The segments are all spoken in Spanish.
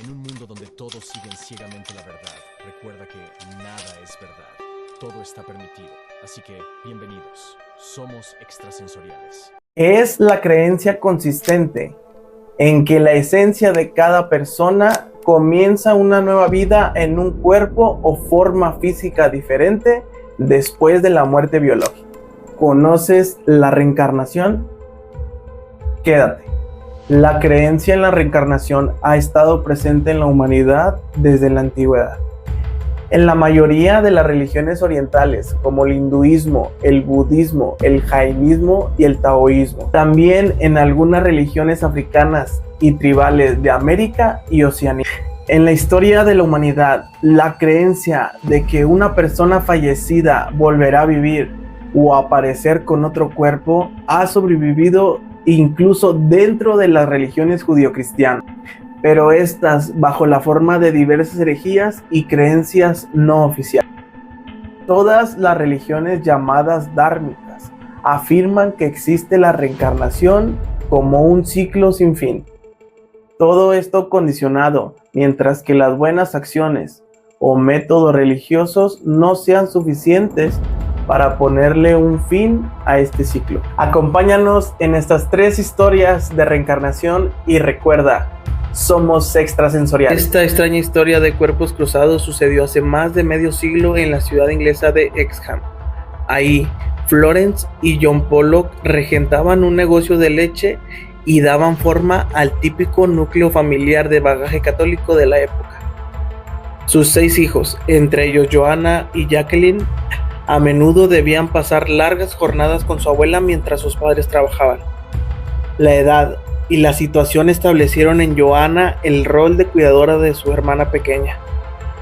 En un mundo donde todos siguen ciegamente la verdad, recuerda que nada es verdad. Todo está permitido. Así que, bienvenidos. Somos extrasensoriales. Es la creencia consistente en que la esencia de cada persona comienza una nueva vida en un cuerpo o forma física diferente después de la muerte biológica. ¿Conoces la reencarnación? Quédate. La creencia en la reencarnación ha estado presente en la humanidad desde la antigüedad. En la mayoría de las religiones orientales, como el hinduismo, el budismo, el jainismo y el taoísmo. También en algunas religiones africanas y tribales de América y Oceanía. En la historia de la humanidad, la creencia de que una persona fallecida volverá a vivir o aparecer con otro cuerpo ha sobrevivido incluso dentro de las religiones judio-cristianas, pero estas bajo la forma de diversas herejías y creencias no oficiales. Todas las religiones llamadas dármicas afirman que existe la reencarnación como un ciclo sin fin. Todo esto condicionado, mientras que las buenas acciones o métodos religiosos no sean suficientes para ponerle un fin a este ciclo. Acompáñanos en estas 3 historias de reencarnación y recuerda, somos extrasensoriales. Esta extraña historia de cuerpos cruzados sucedió hace más de medio siglo en la ciudad inglesa de Hexham. Ahí, Florence y John Pollock regentaban un negocio de leche y daban forma al típico núcleo familiar de bagaje católico de la época. Sus 6 hijos, entre ellos Joanna y Jacqueline, a menudo debían pasar largas jornadas con su abuela mientras sus padres trabajaban. La edad y la situación establecieron en Joanna el rol de cuidadora de su hermana pequeña.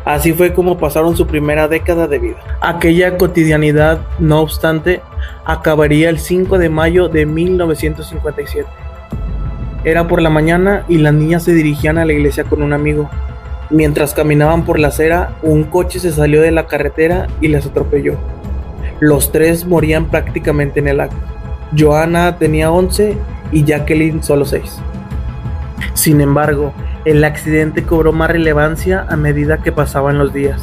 Así fue como pasaron su primera década de vida. Aquella cotidianidad, no obstante, acabaría el 5 de mayo de 1957. Era por la mañana y las niñas se dirigían a la iglesia con un amigo. Mientras caminaban por la acera, un coche se salió de la carretera y las atropelló. Los 3 morían prácticamente en el acto. Joanna tenía 11 y Jacqueline solo 6. Sin embargo, el accidente cobró más relevancia a medida que pasaban los días.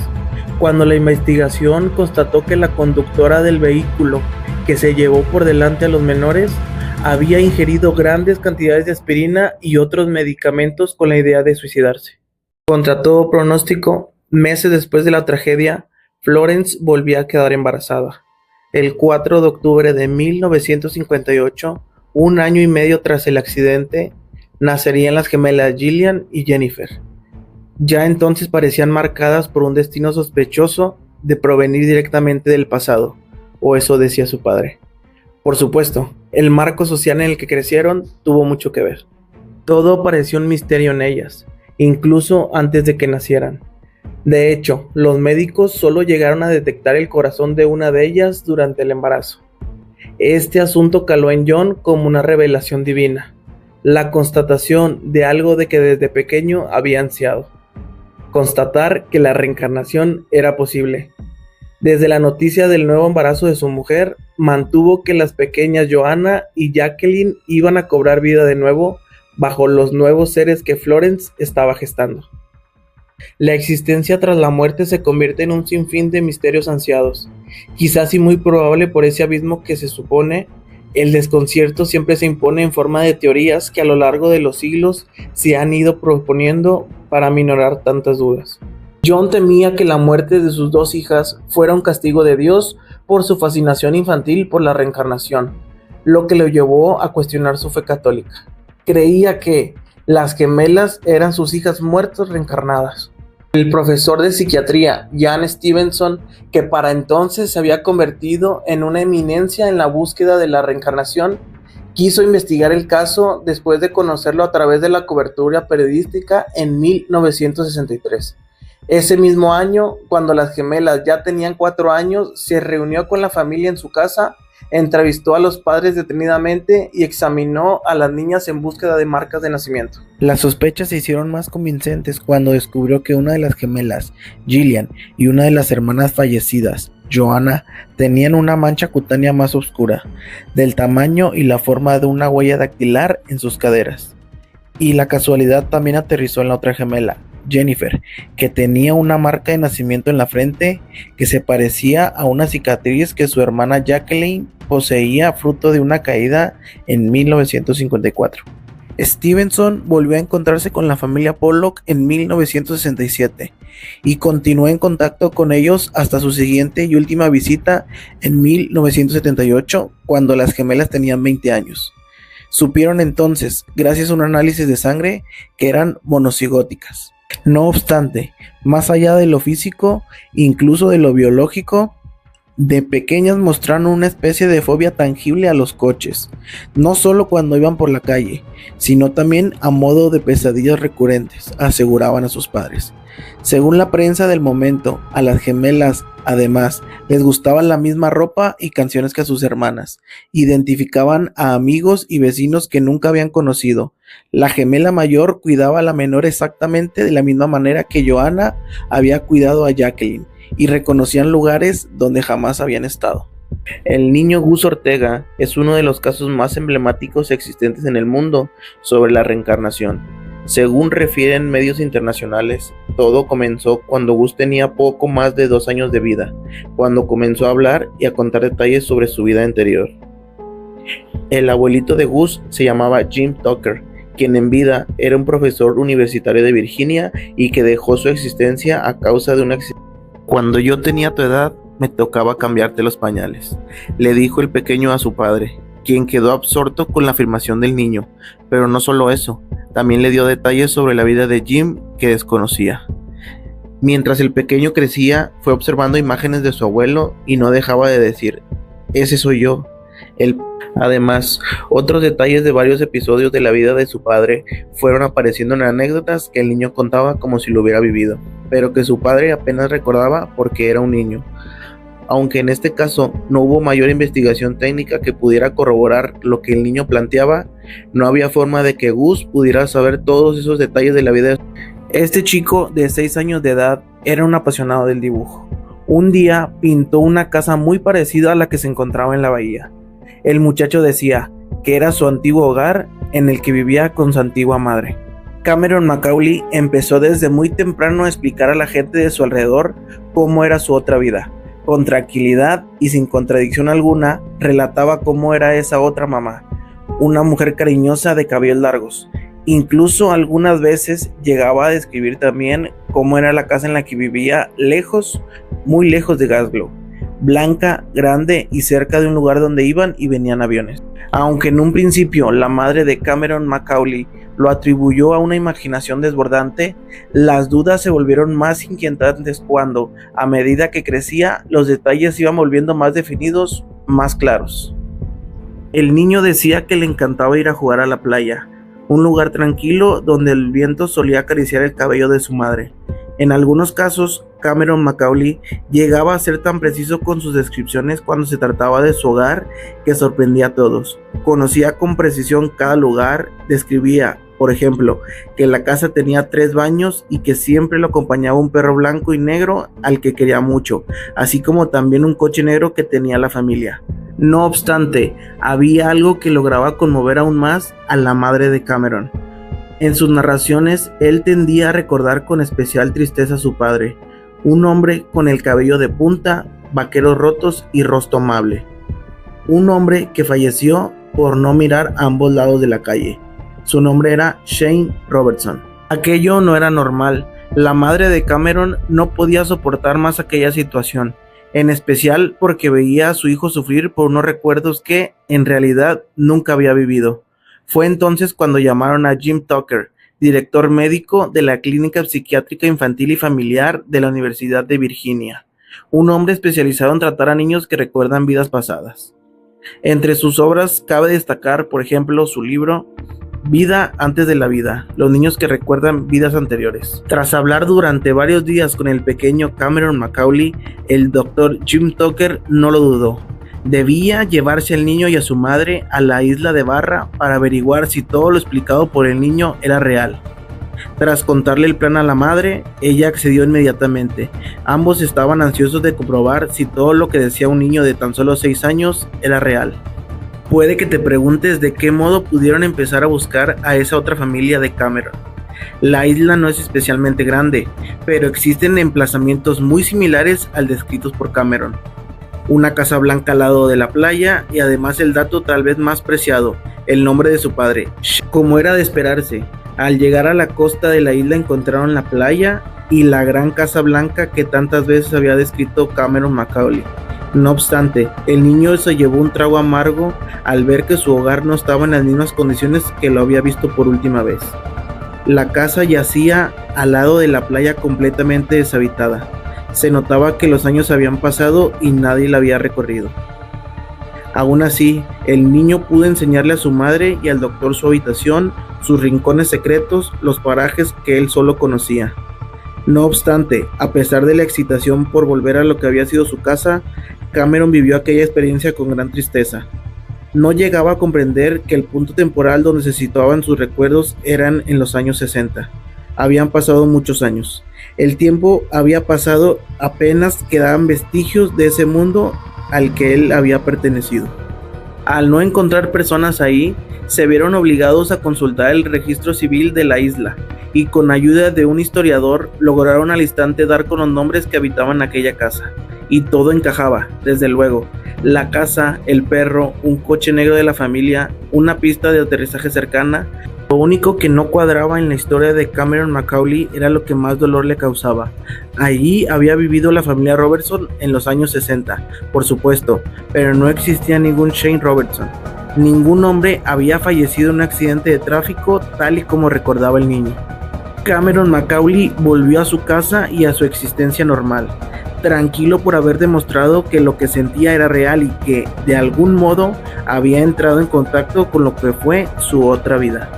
Cuando la investigación constató que la conductora del vehículo que se llevó por delante a los menores había ingerido grandes cantidades de aspirina y otros medicamentos con la idea de suicidarse. Contra todo pronóstico, meses después de la tragedia, Florence volvía a quedar embarazada. El 4 de octubre de 1958, un año y medio tras el accidente, nacerían las gemelas Gillian y Jennifer. Ya entonces parecían marcadas por un destino sospechoso de provenir directamente del pasado, o eso decía su padre. Por supuesto, el marco social en el que crecieron tuvo mucho que ver. Todo pareció un misterio en ellas, incluso antes de que nacieran. De hecho, los médicos solo llegaron a detectar el corazón de una de ellas durante el embarazo. Este asunto caló en John como una revelación divina, la constatación de algo de que desde pequeño había ansiado: constatar que la reencarnación era posible. Desde la noticia del nuevo embarazo de su mujer, mantuvo que las pequeñas Joanna y Jacqueline iban a cobrar vida de nuevo bajo los nuevos seres que Florence estaba gestando. La existencia tras la muerte se convierte en un sinfín de misterios ansiados, quizás y muy probable por ese abismo que se supone. El desconcierto siempre se impone en forma de teorías que a lo largo de los siglos se han ido proponiendo para aminorar tantas dudas. John temía que la muerte de sus 2 hijas fuera un castigo de Dios por su fascinación infantil por la reencarnación, lo que le llevó a cuestionar su fe católica. Creía que las gemelas eran sus hijas muertas reencarnadas. El profesor de psiquiatría, Jan Stevenson, que para entonces se había convertido en una eminencia en la búsqueda de la reencarnación, quiso investigar el caso después de conocerlo a través de la cobertura periodística en 1963. Ese mismo año, cuando las gemelas ya tenían 4 años, se reunió con la familia en su casa, entrevistó a los padres detenidamente y examinó a las niñas en búsqueda de marcas de nacimiento. Las sospechas se hicieron más convincentes cuando descubrió que una de las gemelas, Gillian, y una de las hermanas fallecidas, Joanna, tenían una mancha cutánea más oscura, del tamaño y la forma de una huella dactilar en sus caderas. Y la casualidad también aterrizó en la otra gemela, Jennifer, que tenía una marca de nacimiento en la frente que se parecía a una cicatriz que su hermana Jacqueline poseía fruto de una caída en 1954. Stevenson volvió a encontrarse con la familia Pollock en 1967 y continuó en contacto con ellos hasta su siguiente y última visita en 1978, cuando las gemelas tenían 20 años. Supieron entonces, gracias a un análisis de sangre, que eran monocigóticas. No obstante, más allá de lo físico, incluso de lo biológico, de pequeñas mostraron una especie de fobia tangible a los coches, no solo cuando iban por la calle, sino también a modo de pesadillas recurrentes, aseguraban a sus padres. Según la prensa del momento, a las gemelas, además, les gustaba la misma ropa y canciones que a sus hermanas. Identificaban a amigos y vecinos que nunca habían conocido. La gemela mayor cuidaba a la menor exactamente de la misma manera que Joanna había cuidado a Jacqueline, y reconocían lugares donde jamás habían estado. El niño Gus Ortega es uno de los casos más emblemáticos existentes en el mundo sobre la reencarnación. Según refieren medios internacionales, todo comenzó cuando Gus tenía poco más de 2 años de vida, cuando comenzó a hablar y a contar detalles sobre su vida anterior. El abuelito de Gus se llamaba Jim Tucker, quien en vida era un profesor universitario de Virginia y que dejó su existencia a causa de un accidente. Cuando yo tenía tu edad, me tocaba cambiarte los pañales, le dijo el pequeño a su padre, quien quedó absorto con la afirmación del niño, pero no solo eso, también le dio detalles sobre la vida de Jim que desconocía. Mientras el pequeño crecía, fue observando imágenes de su abuelo y no dejaba de decir, ese soy yo. Además, otros detalles de varios episodios de la vida de su padre fueron apareciendo en anécdotas que el niño contaba como si lo hubiera vivido, pero que su padre apenas recordaba porque era un niño. Aunque en este caso no hubo mayor investigación técnica que pudiera corroborar lo que el niño planteaba, no había forma de que Gus pudiera saber todos esos detalles de la vida. Este chico de 6 años de edad era un apasionado del dibujo. Un día pintó una casa muy parecida a la que se encontraba en la bahía. El muchacho decía que era su antiguo hogar en el que vivía con su antigua madre. Cameron Macaulay empezó desde muy temprano a explicar a la gente de su alrededor cómo era su otra vida. Con tranquilidad y sin contradicción alguna, relataba cómo era esa otra mamá, una mujer cariñosa de cabellos largos. Incluso algunas veces llegaba a describir también cómo era la casa en la que vivía lejos, muy lejos de Glasgow, blanca, grande y cerca de un lugar donde iban y venían aviones. Aunque en un principio la madre de Cameron Macaulay lo atribuyó a una imaginación desbordante, las dudas se volvieron más inquietantes cuando, a medida que crecía, los detalles iban volviendo más definidos, más claros. El niño decía que le encantaba ir a jugar a la playa, un lugar tranquilo donde el viento solía acariciar el cabello de su madre. En algunos casos, Cameron Macaulay llegaba a ser tan preciso con sus descripciones cuando se trataba de su hogar que sorprendía a todos. Conocía con precisión cada lugar, describía, por ejemplo, que la casa tenía 3 baños y que siempre lo acompañaba un perro blanco y negro al que quería mucho, así como también un coche negro que tenía la familia. No obstante, había algo que lograba conmover aún más a la madre de Cameron. En sus narraciones, él tendía a recordar con especial tristeza a su padre, un hombre con el cabello de punta, vaqueros rotos y rostro amable. Un hombre que falleció por no mirar a ambos lados de la calle. Su nombre era Shane Robertson. Aquello no era normal. La madre de Cameron no podía soportar más aquella situación, en especial porque veía a su hijo sufrir por unos recuerdos que, en realidad, nunca había vivido. Fue entonces cuando llamaron a Jim Tucker, director médico de la Clínica Psiquiátrica Infantil y Familiar de la Universidad de Virginia, un hombre especializado en tratar a niños que recuerdan vidas pasadas. Entre sus obras cabe destacar, por ejemplo, su libro Vida antes de la vida, los niños que recuerdan vidas anteriores. Tras hablar durante varios días con el pequeño Cameron Macaulay, el doctor Jim Tucker no lo dudó. Debía llevarse al niño y a su madre a la isla de Barra para averiguar si todo lo explicado por el niño era real. Tras contarle el plan a la madre, ella accedió inmediatamente. Ambos estaban ansiosos de comprobar si todo lo que decía un niño de tan solo 6 años era real. Puede que te preguntes de qué modo pudieron empezar a buscar a esa otra familia de Cameron. La isla no es especialmente grande, pero existen emplazamientos muy similares al descritos por Cameron. Una casa blanca al lado de la playa y además el dato tal vez más preciado, el nombre de su padre. Como era de esperarse, al llegar a la costa de la isla encontraron la playa y la gran casa blanca que tantas veces había descrito Cameron Macaulay. No obstante, el niño se llevó un trago amargo al ver que su hogar no estaba en las mismas condiciones que lo había visto por última vez. La casa yacía al lado de la playa completamente deshabitada. Se notaba que los años habían pasado y nadie la había recorrido. Aún así, el niño pudo enseñarle a su madre y al doctor su habitación, sus rincones secretos, los parajes que él solo conocía. No obstante, a pesar de la excitación por volver a lo que había sido su casa, Cameron vivió aquella experiencia con gran tristeza. No llegaba a comprender que el punto temporal donde se situaban sus recuerdos eran en los años 60. Habían pasado muchos años. El tiempo había pasado, apenas quedaban vestigios de ese mundo al que él había pertenecido. Al no encontrar personas ahí, se vieron obligados a consultar el registro civil de la isla y con ayuda de un historiador lograron al instante dar con los nombres que habitaban aquella casa. Y todo encajaba, desde luego. La casa, el perro, un coche negro de la familia, una pista de aterrizaje cercana. Lo único que no cuadraba en la historia de Cameron Macaulay era lo que más dolor le causaba. Allí había vivido la familia Robertson en los años 60, por supuesto, pero no existía ningún Shane Robertson. Ningún hombre había fallecido en un accidente de tráfico tal y como recordaba el niño. Cameron Macaulay volvió a su casa y a su existencia normal, tranquilo por haber demostrado que lo que sentía era real y que, de algún modo, había entrado en contacto con lo que fue su otra vida.